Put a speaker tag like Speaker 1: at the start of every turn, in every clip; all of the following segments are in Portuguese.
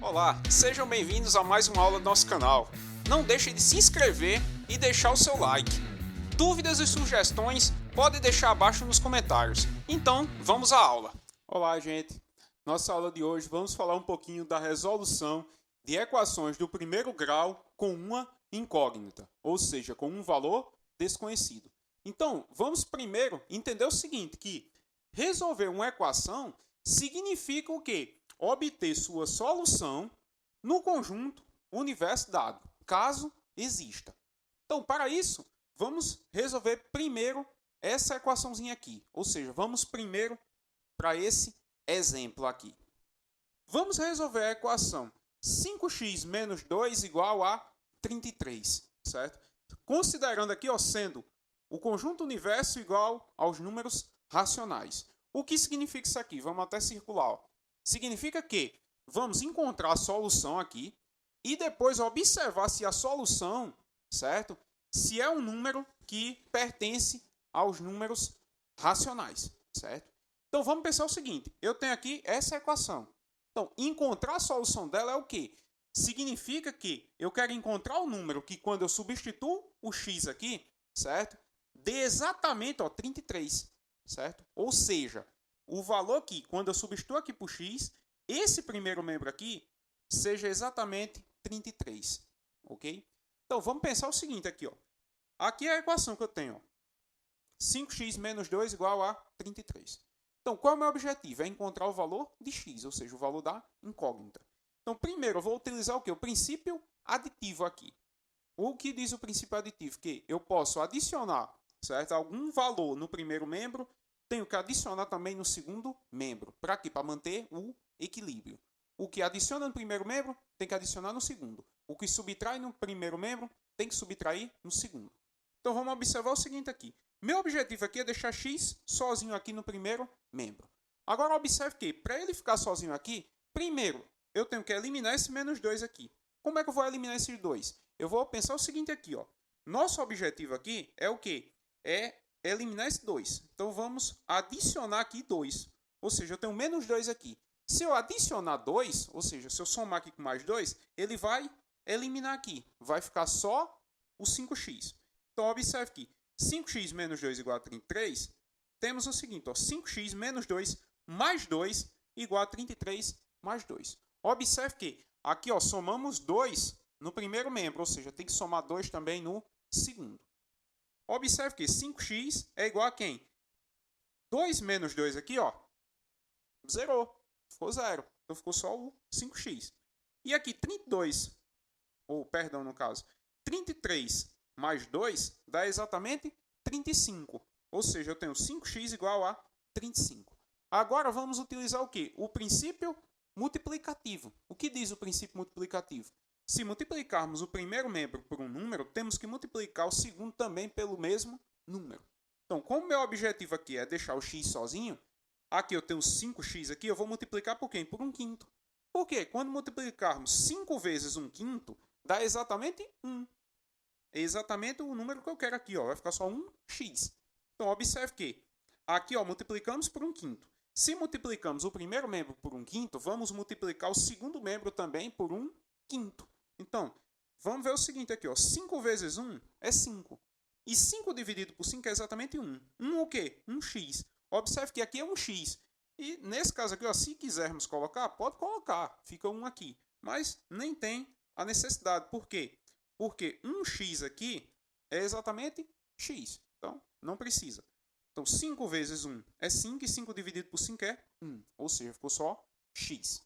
Speaker 1: Olá, sejam bem-vindos a mais uma aula do nosso canal. Não deixe de se inscrever e deixar o seu like. Dúvidas e sugestões pode deixar abaixo nos comentários. Então, vamos à aula. Olá, gente. Nossa aula de hoje vamos falar um pouquinho da resolução de equações do primeiro grau com uma incógnita, ou seja, com um valor desconhecido. Então, vamos primeiro entender o seguinte, que resolver uma equação significa o quê? Obter sua solução no conjunto universo dado, caso exista. Então, para isso, vamos resolver primeiro essa equaçãozinha aqui. Ou seja, vamos primeiro para esse exemplo aqui. Vamos resolver a equação 5x menos 2 igual a 33, certo? Considerando aqui, sendo o conjunto universo igual aos números racionais. O que significa isso aqui? Vamos até circular. Significa que vamos encontrar a solução aqui e depois observar se a solução, certo? Se é um número que pertence aos números racionais, certo? Então vamos pensar o seguinte, eu tenho aqui essa equação. Então, encontrar a solução dela é o quê? Significa que eu quero encontrar o número que quando eu substituo o x aqui, certo? Dê exatamente 33, certo? Ou seja, o valor aqui, quando eu substituo aqui por x, esse primeiro membro aqui seja exatamente 33, ok? Então, vamos pensar o seguinte aqui, Aqui é a equação que eu tenho, 5x menos 2 igual a 33. Então, qual é o meu objetivo? É encontrar o valor de x, ou seja, o valor da incógnita. Então, primeiro, eu vou utilizar o quê? O princípio aditivo aqui. O que diz o princípio aditivo? Que eu posso adicionar, certo, algum valor no primeiro membro, tenho que adicionar também no segundo membro. Para quê? Para manter o equilíbrio. O que adiciona no primeiro membro, tem que adicionar no segundo. O que subtrai no primeiro membro, tem que subtrair no segundo. Então, vamos observar o seguinte aqui. Meu objetivo aqui é deixar x sozinho aqui no primeiro membro. Agora, observe que, para ele ficar sozinho aqui, primeiro, eu tenho que eliminar esse menos 2 aqui. Como é que eu vou eliminar esses 2? Eu vou pensar o seguinte aqui, Nosso objetivo aqui é o quê? É eliminar esse 2. Então, vamos adicionar aqui 2. Ou seja, eu tenho menos 2 aqui. Se eu adicionar 2, ou seja, se eu somar aqui com mais 2, ele vai eliminar aqui. Vai ficar só o 5x. Então, observe aqui. 5x menos 2 igual a 33. Temos o seguinte, 5x menos 2 mais 2 igual a 33 mais 2. Observe que aqui, somamos 2 no primeiro membro, ou seja, tem que somar 2 também no segundo. Observe que 5x é igual a quem? 2 menos 2 aqui, zerou. Ficou 0. Então, ficou só o 5x. E aqui, 32, no caso, 33 mais 2 dá exatamente 35. Ou seja, eu tenho 5x igual a 35. Agora, vamos utilizar o quê? O princípio multiplicativo. O que diz o princípio multiplicativo? Se multiplicarmos o primeiro membro por um número, temos que multiplicar o segundo também pelo mesmo número. Então, como meu objetivo aqui é deixar o x sozinho, aqui eu tenho 5x aqui, eu vou multiplicar por quem? Por 1/5. Por quê? Quando multiplicarmos 5 vezes 1/5, dá exatamente 1. É exatamente o número que eu quero aqui, vai ficar só 1x. Então, observe que aqui, multiplicamos por 1/5. Se multiplicamos o primeiro membro por 1/5, vamos multiplicar o segundo membro também por 1/5. Então, vamos ver o seguinte aqui, 5 vezes 1 é 5. E 5 dividido por 5 é exatamente 1. 1 o quê? 1x. Observe que aqui é 1x. E nesse caso aqui, se quisermos colocar, pode colocar. Fica 1 aqui. Mas nem tem a necessidade. Por quê? Porque 1x aqui é exatamente x. Então, não precisa. Então, 5 vezes 1 é 5 e 5 dividido por 5 é 1. Ou seja, ficou só x.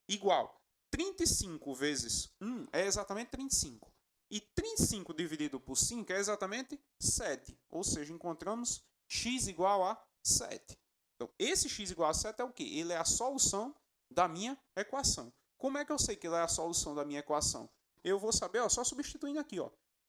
Speaker 1: Igual 35 vezes 1 é exatamente 35. E 35 dividido por 5 é exatamente 7. Ou seja, encontramos x igual a 7. Então, esse x igual a 7 é o quê? Ele é a solução da minha equação. Como é que eu sei que ele é a solução da minha equação? Eu vou saber, só substituindo aqui,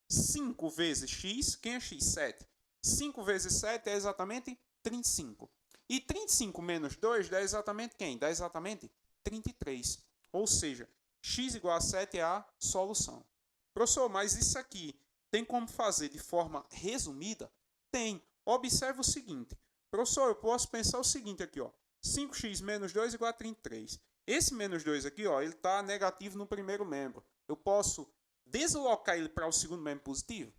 Speaker 1: 5 vezes x, quem é x? 7. 5 vezes 7 é exatamente 35. E 35 menos 2 dá exatamente quem? Dá exatamente 33. Ou seja, x igual a 7 é a solução. Professor, mas isso aqui tem como fazer de forma resumida? Tem. Observe o seguinte. Professor, eu posso pensar o seguinte aqui, 5x menos 2 igual a 33. Esse menos 2 aqui, ó, ele está negativo no primeiro membro. Eu posso deslocar ele para o segundo membro positivo?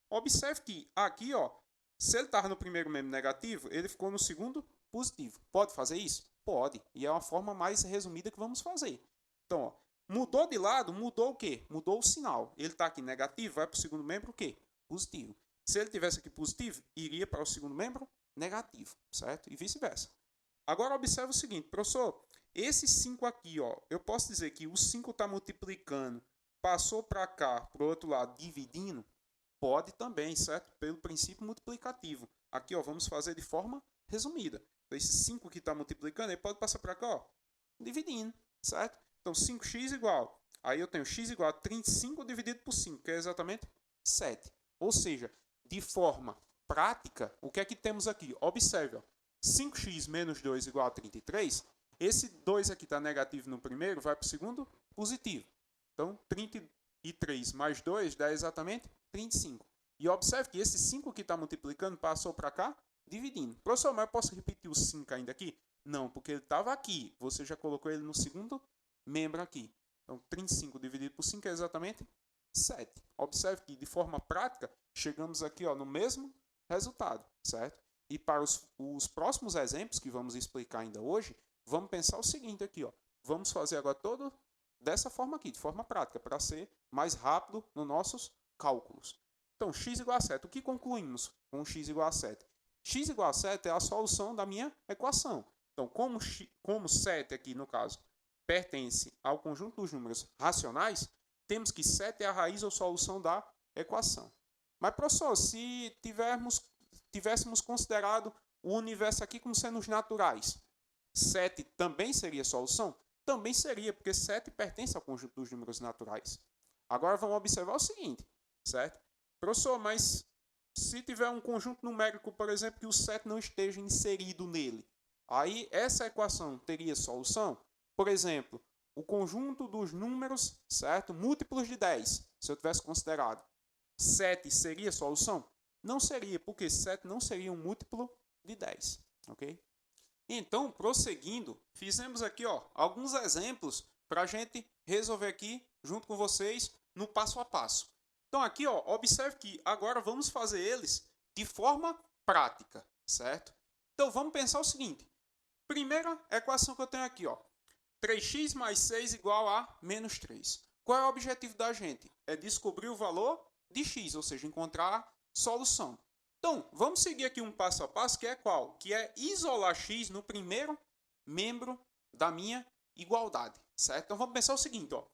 Speaker 1: Observe que aqui, ó, se ele estava no primeiro membro negativo, ele ficou no segundo positivo. Pode fazer isso? Pode. E é uma forma mais resumida que vamos fazer. Então, ó, mudou de lado, mudou o quê? Mudou o sinal. Ele está aqui negativo, vai para o segundo membro o quê? Positivo. Se ele tivesse aqui positivo, iria para o segundo membro negativo, certo? E vice-versa. Agora, observe o seguinte, professor, esse 5 aqui, ó, eu posso dizer que o 5 está multiplicando, passou para cá, para o outro lado, dividindo? Pode também, certo? Pelo princípio multiplicativo. Aqui, ó, vamos fazer de forma resumida. Então, esse 5 que está multiplicando, ele pode passar para cá, ó, dividindo, certo? Então, 5x igual. Aí eu tenho x igual a 35 dividido por 5, que é exatamente 7. Ou seja, de forma prática, o que é que temos aqui? Observe, ó, 5x menos 2 igual a 33. Esse 2 aqui está negativo no primeiro, vai para o segundo positivo. Então, 33 mais 2 dá exatamente 35. E observe que esse 5 que está multiplicando passou para cá, dividindo. Professor, mas eu posso repetir o 5 ainda aqui? Não, porque ele estava aqui. Você já colocou ele no segundo membro aqui. Então, 35 dividido por 5 é exatamente 7. Observe que, de forma prática, chegamos aqui, ó, no mesmo resultado, certo? E para os próximos exemplos que vamos explicar ainda hoje, vamos pensar o seguinte aqui, ó. Vamos fazer agora todo dessa forma aqui, de forma prática, para ser mais rápido nos nossos cálculos. Então, x igual a 7. O que concluímos com x igual a 7? X igual a 7 é a solução da minha equação. Então, como 7 aqui, no caso, pertence ao conjunto dos números racionais, temos que 7 é a raiz ou solução da equação. Mas, professor, se tivéssemos considerado o universo aqui como sendo os naturais, 7 também seria solução? Também seria, porque 7 pertence ao conjunto dos números naturais. Agora vamos observar o seguinte, certo? Professor, mas se tiver um conjunto numérico, por exemplo, que o 7 não esteja inserido nele, aí essa equação teria solução? Por exemplo, o conjunto dos números, certo? Múltiplos de 10, se eu tivesse considerado. 7 seria solução? Não seria, porque 7 não seria um múltiplo de 10, ok? Então, prosseguindo, fizemos aqui, ó, alguns exemplos para a gente resolver aqui, junto com vocês, no passo a passo. Então, aqui, ó, observe que agora vamos fazer eles de forma prática, certo? Então, vamos pensar o seguinte. Primeira equação que eu tenho aqui, ó. 3x mais 6 igual a menos 3. Qual é o objetivo da gente? É descobrir o valor de x, ou seja, encontrar a solução. Então, vamos seguir aqui um passo a passo, que é qual? Que é isolar x no primeiro membro da minha igualdade, certo? Então, vamos pensar o seguinte, ó.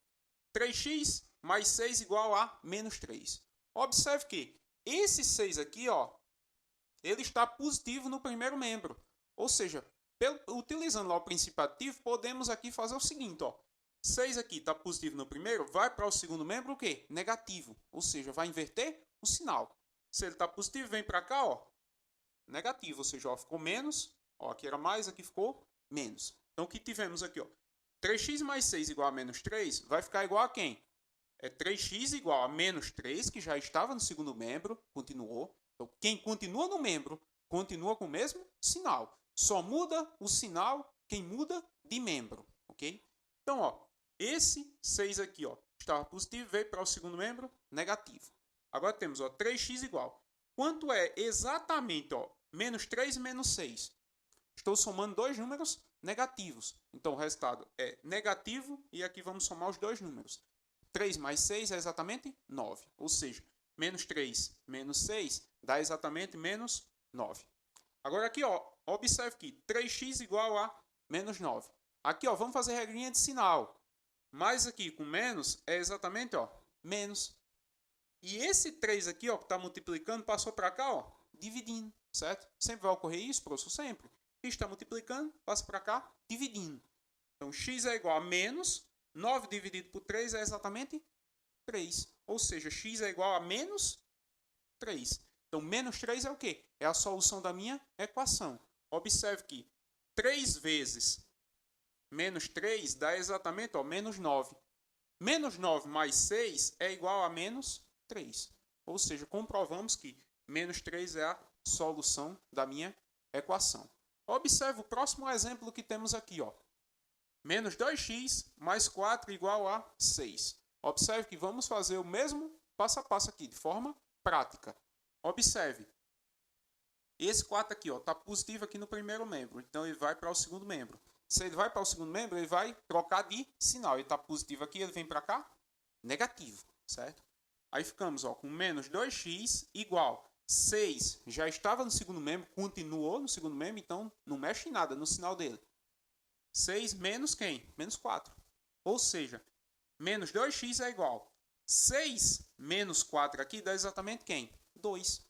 Speaker 1: 3x mais 6 igual a menos 3. Observe que esse 6 aqui, ó, ele está positivo no primeiro membro. Ou seja, utilizando lá o princípio ativo, podemos aqui fazer o seguinte, ó. 6 aqui está positivo no primeiro, vai para o segundo membro o quê? Negativo. Ou seja, vai inverter o sinal. Se ele está positivo, vem para cá, ó, negativo. Ou seja, ó, ficou menos. Ó, aqui era mais, aqui ficou menos. Então, o que tivemos aqui, ó? 3x mais 6 igual a menos 3 vai ficar igual a quem? É 3x igual a menos 3, que já estava no segundo membro, continuou. Então, quem continua no membro, continua com o mesmo sinal. Só muda o sinal quem muda de membro, ok? Então, ó, esse 6 aqui, ó, estava positivo, veio para o segundo membro, negativo. Agora temos, ó, 3x igual. Quanto é exatamente, ó, menos 3 e menos 6? Estou somando dois números negativos. Então, o resultado é negativo e aqui vamos somar os dois números. 3 mais 6 é exatamente 9. Ou seja, menos 3 menos 6 dá exatamente menos 9. Agora aqui, ó, observe que 3x igual a menos 9. Aqui, ó, vamos fazer regrinha de sinal. Mais aqui com menos é exatamente, ó, menos. E esse 3 aqui, ó, que está multiplicando, passou para cá, ó, dividindo, certo? Sempre vai ocorrer isso, professor? Sempre. X está multiplicando, passa para cá, dividindo. Então, x é igual a menos 9 dividido por 3 é exatamente 3. Ou seja, x é igual a menos 3. Então, menos 3 é o quê? É a solução da minha equação. Observe que 3 vezes menos 3 dá exatamente, ó, menos 9. Menos 9 mais 6 é igual a menos 3. Ou seja, comprovamos que menos 3 é a solução da minha equação. Observe o próximo exemplo que temos aqui, ó. Menos 2x mais 4 igual a 6. Observe que vamos fazer o mesmo passo a passo aqui, de forma prática. Observe. Esse 4 aqui está positivo aqui no primeiro membro, então ele vai para o segundo membro. Se ele vai para o segundo membro, ele vai trocar de sinal. Ele está positivo aqui, ele vem para cá, negativo, certo? Aí ficamos com menos 2x igual 6. Já estava no segundo membro, continuou no segundo membro, então não mexe em nada no sinal dele. 6 menos quem? Menos 4. Ou seja, menos 2x é igual 6 menos 4 aqui dá exatamente quem? 2.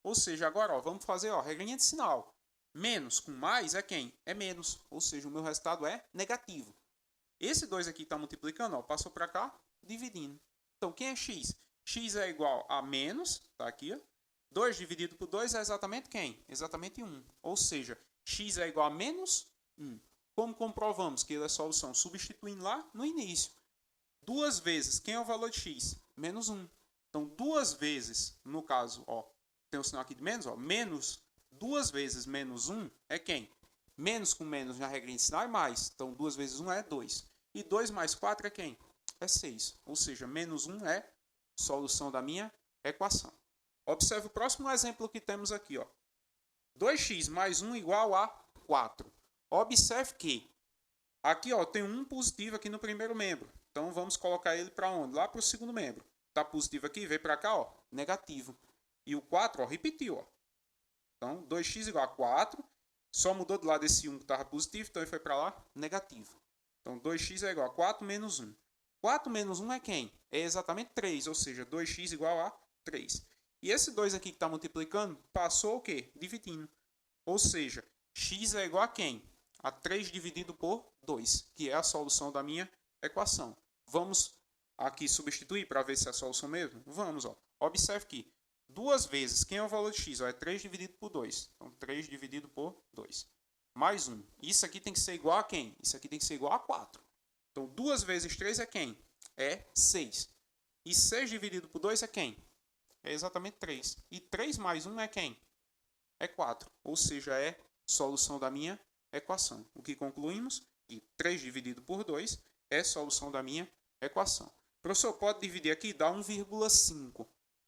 Speaker 1: Ou seja, agora vamos fazer regrinha de sinal. Menos com mais é quem? É menos. Ou seja, o meu resultado é negativo. Esse 2 aqui está multiplicando, passou para cá, dividindo. Então, quem é x? X é igual a menos, está aqui, 2 dividido por 2 é exatamente quem? Exatamente 1. Ou seja, x é igual a menos 1. Como comprovamos que ele é solução? Substituindo lá no início. 2 vezes, quem é o valor de x? Menos 1. Então, 2 vezes, no caso, tem o sinal aqui de menos, menos 2 vezes menos 1 é quem? Menos com menos na regrinha de sinal é mais. Então, 2 vezes 1 é 2. E 2 mais 4 é quem? É 6. Ou seja, menos 1 é solução da minha equação. Observe o próximo exemplo que temos aqui. 2x mais 1 igual a 4. Observe que aqui tem um positivo aqui no primeiro membro. Então, vamos colocar ele para onde? Lá para o segundo membro. Está positivo aqui, veio para cá, negativo. E o 4, repetiu. Então, 2x igual a 4. Só mudou do lado esse 1 que estava positivo, então ele foi para lá, negativo. Então, 2x é igual a 4 menos 1. 4 menos 1 é quem? É exatamente 3, ou seja, 2x igual a 3. E esse 2 aqui que está multiplicando, passou o quê? Dividindo. Ou seja, x é igual a quem? A 3 dividido por 2, que é a solução da minha equação. Vamos aqui substituir para ver se é a solução mesmo? Vamos, Observe que 2 vezes, quem é o valor de x? É 3 dividido por 2. Então, 3 dividido por 2. Mais 1. Isso aqui tem que ser igual a quem? Isso aqui tem que ser igual a 4. Então, 2 vezes 3 é quem? É 6. E 6 dividido por 2 é quem? É exatamente 3. E 3 mais 1 é quem? É 4. Ou seja, é solução da minha equação. O que concluímos? Que 3 dividido por 2 é solução da minha equação. Professor, pode dividir aqui? Dá 1,5.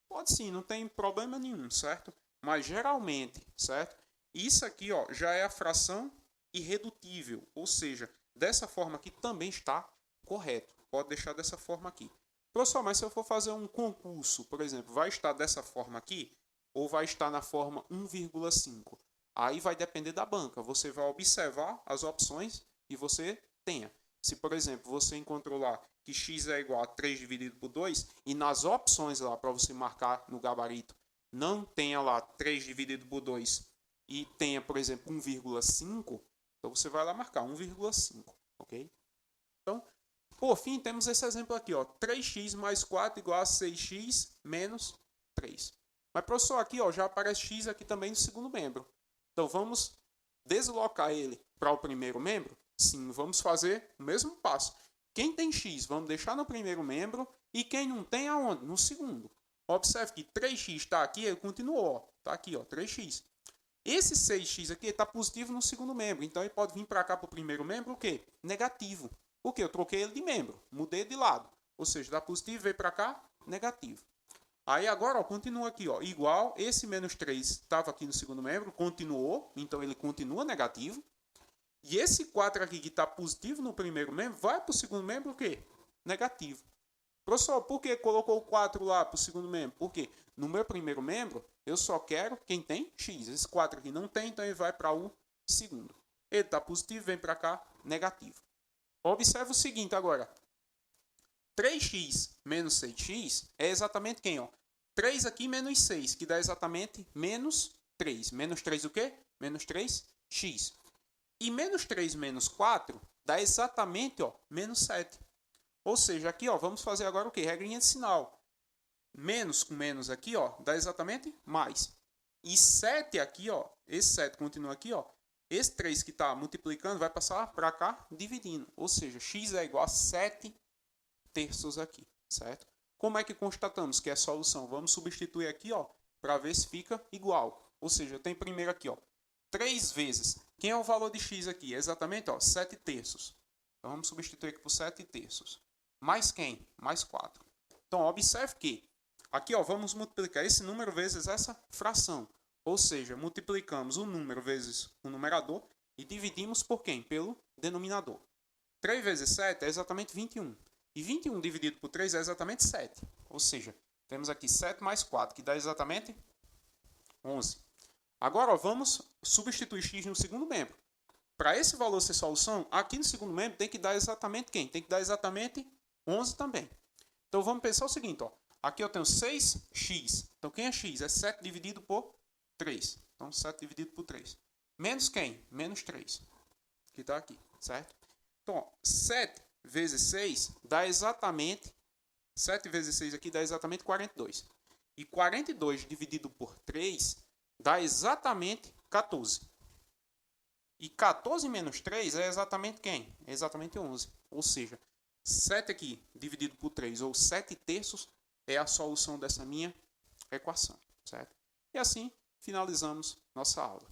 Speaker 1: Pode sim, não tem problema nenhum, certo? Mas geralmente, certo? Isso aqui já é a fração irredutível. Ou seja, dessa forma aqui também está correto. Pode deixar dessa forma aqui. Professor, mas se eu for fazer um concurso, por exemplo, vai estar dessa forma aqui ou vai estar na forma 1,5? Aí vai depender da banca. Você vai observar as opções que você tenha. Se, por exemplo, você encontrou lá que x é igual a 3 dividido por 2 e nas opções lá para você marcar no gabarito não tenha lá 3 dividido por 2 e tenha, por exemplo, 1,5, então você vai lá marcar 1,5, ok? Então, por fim, temos esse exemplo aqui, 3x mais 4 igual a 6x menos 3. Mas, professor, aqui já aparece x aqui também no segundo membro. Então, vamos deslocar ele para o primeiro membro? Sim, vamos fazer o mesmo passo. Quem tem x, vamos deixar no primeiro membro. E quem não tem, aonde? No segundo. Observe que 3x está aqui, ele continuou. Está aqui, 3x. Esse 6x aqui está positivo no segundo membro. Então, ele pode vir para cá para o primeiro membro o quê? Negativo. Por quê? Eu troquei ele de membro. Mudei de lado. Ou seja, está positivo, veio para cá, negativo. Aí agora, continua aqui, igual. Esse menos 3 estava aqui no segundo membro, continuou. Então, ele continua negativo. E esse 4 aqui que está positivo no primeiro membro, vai para o segundo membro o quê? Negativo. Professor, por que colocou o 4 lá para o segundo membro? Porque no meu primeiro membro, eu só quero quem tem x. Esse 4 aqui não tem, então ele vai para o segundo. Ele está positivo, vem para cá, negativo. Observe o seguinte agora. 3x menos 6x é exatamente quem? 3 aqui menos 6, que dá exatamente menos 3. Menos 3 o quê? Menos 3x. E menos 3 menos 4 dá exatamente menos 7. Ou seja, aqui vamos fazer agora o quê? Regrinha de sinal. Menos com menos aqui dá exatamente mais. E 7 aqui, esse 7 continua aqui, esse 3 que está multiplicando vai passar para cá dividindo. Ou seja, x é igual a 7 terços aqui, certo? Como é que constatamos que é a solução? Vamos substituir aqui para ver se fica igual. Ou seja, tem primeiro aqui 3 vezes. Quem é o valor de x aqui? Exatamente 7 terços. Então, vamos substituir aqui por 7 terços. Mais quem? Mais 4. Então, observe que aqui vamos multiplicar esse número vezes essa fração. Ou seja, multiplicamos o número vezes o numerador e dividimos por quem? Pelo denominador. 3 vezes 7 é exatamente 21. E 21 dividido por 3 é exatamente 7. Ou seja, temos aqui 7 mais 4, que dá exatamente 11. Agora, vamos substituir x no segundo membro. Para esse valor ser solução, aqui no segundo membro tem que dar exatamente quem? Tem que dar exatamente 11 também. Então, vamos pensar o seguinte. Aqui eu tenho 6x. Então, quem é x? É 7 dividido por 3. Então, 7 dividido por 3. Menos quem? Menos 3. Que está aqui, certo? Então, 7 vezes 6 dá exatamente... 7 vezes 6 aqui dá exatamente 42. E 42 dividido por 3 dá exatamente 14. E 14 menos 3 é exatamente quem? É exatamente 11. Ou seja, 7 aqui dividido por 3, ou 7 terços, é a solução dessa minha equação, certo? E assim finalizamos nossa aula.